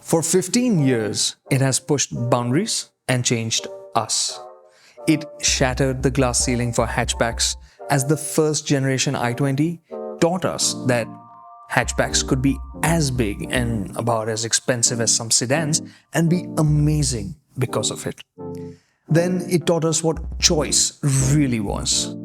For 15 years, it has pushed boundaries and changed us. It shattered the glass ceiling for hatchbacks as the first generation i20 taught us that hatchbacks could be as big and about as expensive as some sedans and be amazing because of it. Then it taught us what choice really was,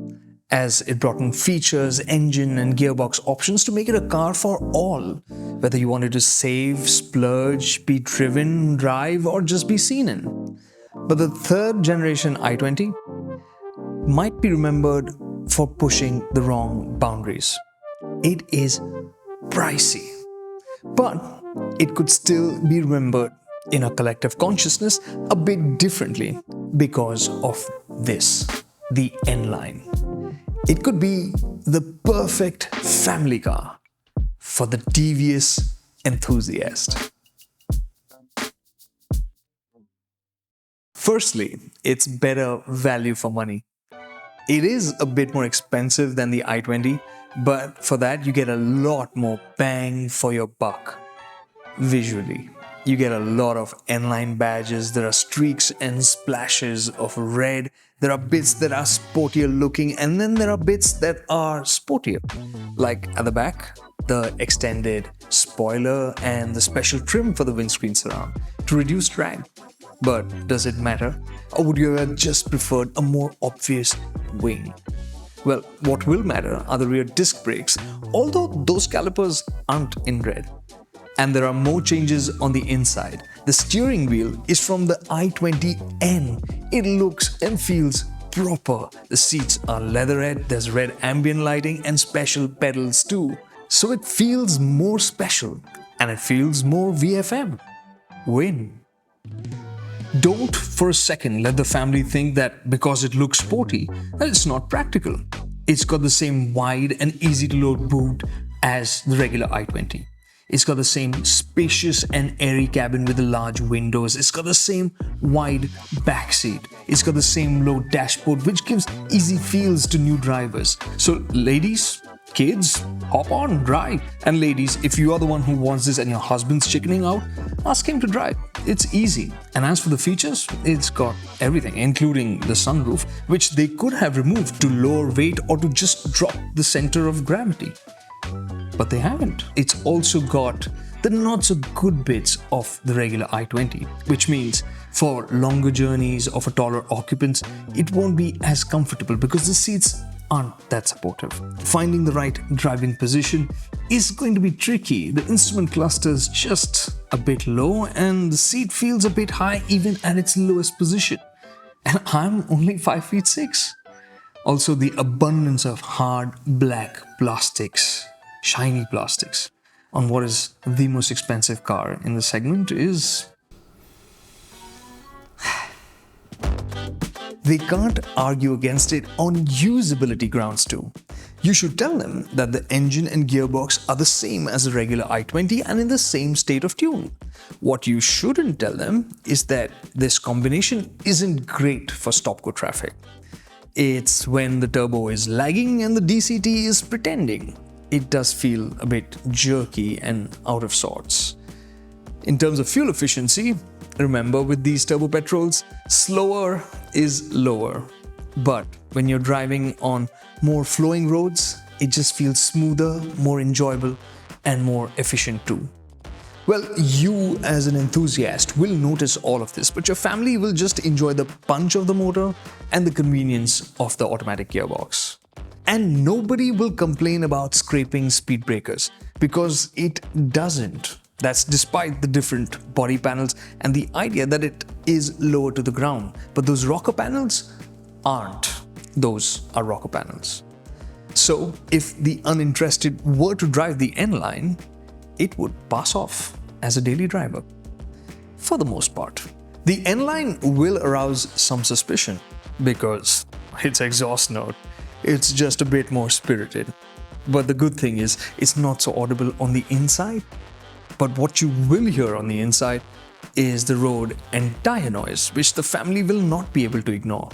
as it brought in features, engine, and gearbox options to make it a car for all, whether you wanted to save, splurge, be driven, drive, or just be seen in. But the third generation i20 might be remembered for pushing the wrong boundaries. It is pricey, but it could still be remembered in a collective consciousness a bit differently because of this, the N-Line. It could be the perfect family car for the devious enthusiast. Firstly, it's better value for money. It is a bit more expensive than the i20, but for that you get a lot more bang for your buck. Visually, you get a lot of N-Line badges, there are streaks and splashes of red, there are bits that are sportier looking, and then there are bits that are sportier. Like at the back, the extended spoiler and the special trim for the windscreen surround to reduce drag. But does it matter? Or would you have just preferred a more obvious wing? Well, what will matter are the rear disc brakes, although those calipers aren't in red. And there are more changes on the inside. The steering wheel is from the i20N. It looks and feels proper. The seats are leatherette, there's red ambient lighting and special pedals too. So it feels more special and it feels more VFM. Win. Don't for a second let the family think that because it looks sporty, that it's not practical. It's got the same wide and easy to load boot as the regular i20. It's got the same spacious and airy cabin with the large windows. It's got the same wide back seat. It's got the same low dashboard, which gives easy feels to new drivers. So ladies, kids, hop on, drive. And ladies, if you are the one who wants this and your husband's chickening out, ask him to drive. It's easy. And as for the features, it's got everything, including the sunroof, which they could have removed to lower weight or to just drop the center of gravity. But they haven't. It's also got the not so good bits of the regular i20, which means for longer journeys or for taller occupants, it won't be as comfortable because the seats aren't that supportive. Finding the right driving position is going to be tricky. The instrument cluster is just a bit low and the seat feels a bit high even at its lowest position. And I'm only 5'6". Also, the abundance of hard black plastics, shiny plastics, on what is the most expensive car in the segment is... They can't argue against it on usability grounds too. You should tell them that the engine and gearbox are the same as a regular i20 and in the same state of tune. What you shouldn't tell them is that this combination isn't great for stop-go traffic. It's when the turbo is lagging and the DCT is pretending. It does feel a bit jerky and out of sorts. In terms of fuel efficiency, remember with these turbo petrols, slower is lower. But when you're driving on more flowing roads, it just feels smoother, more enjoyable, and more efficient too. Well, you as an enthusiast will notice all of this, but your family will just enjoy the punch of the motor and the convenience of the automatic gearbox. And nobody will complain about scraping speed breakers because it doesn't. That's despite the different body panels and the idea that it is lower to the ground. But those rocker panels aren't. Those are rocker panels. So if the uninterested were to drive the N-Line, it would pass off as a daily driver. For the most part. The N-Line will arouse some suspicion because its exhaust note, it's just a bit more spirited. But the good thing is, it's not so audible on the inside. But what you will hear on the inside is the road and tire noise, which the family will not be able to ignore.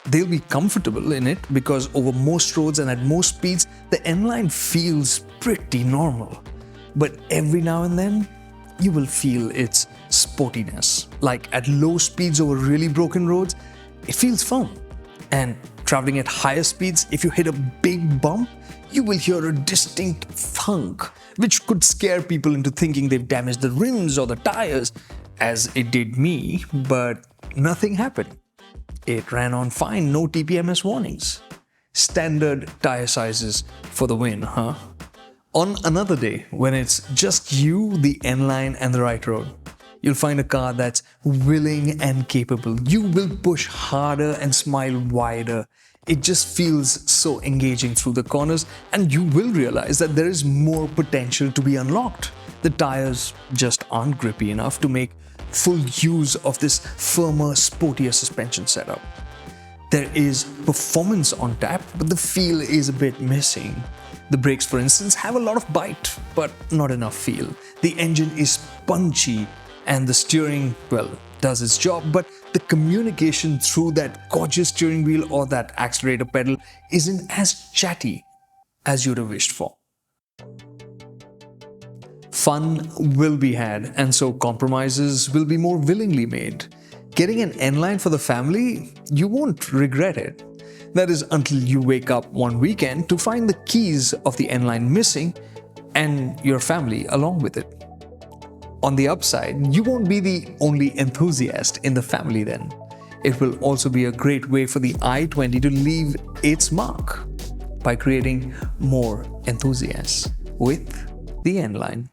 They'll be comfortable in it because over most roads and at most speeds, the N-Line feels pretty normal. But every now and then, you will feel its sportiness. Like at low speeds over really broken roads, it feels firm. And traveling at higher speeds, if you hit a big bump, you will hear a distinct thunk, which could scare people into thinking they've damaged the rims or the tires, as it did me, but nothing happened. It ran on fine, no TPMS warnings. Standard tire sizes for the win, huh? On another day, when it's just you, the N-line, and the right road, you'll find a car that's willing and capable. You will push harder and smile wider. It just feels so engaging through the corners, and you will realize that there is more potential to be unlocked. The tires just aren't grippy enough to make full use of this firmer, sportier suspension setup. There is performance on tap, but the feel is a bit missing. The brakes, for instance, have a lot of bite, but not enough feel. The engine is punchy, and the steering, well, does its job, but the communication through that gorgeous steering wheel or that accelerator pedal isn't as chatty as you'd have wished for. Fun will be had, and so compromises will be more willingly made. Getting an N-line for the family, you won't regret it. That is until you wake up one weekend to find the keys of the N-line missing and your family along with it. On the upside, you won't be the only enthusiast in the family then. It will also be a great way for the i20 to leave its mark by creating more enthusiasts with the N-line.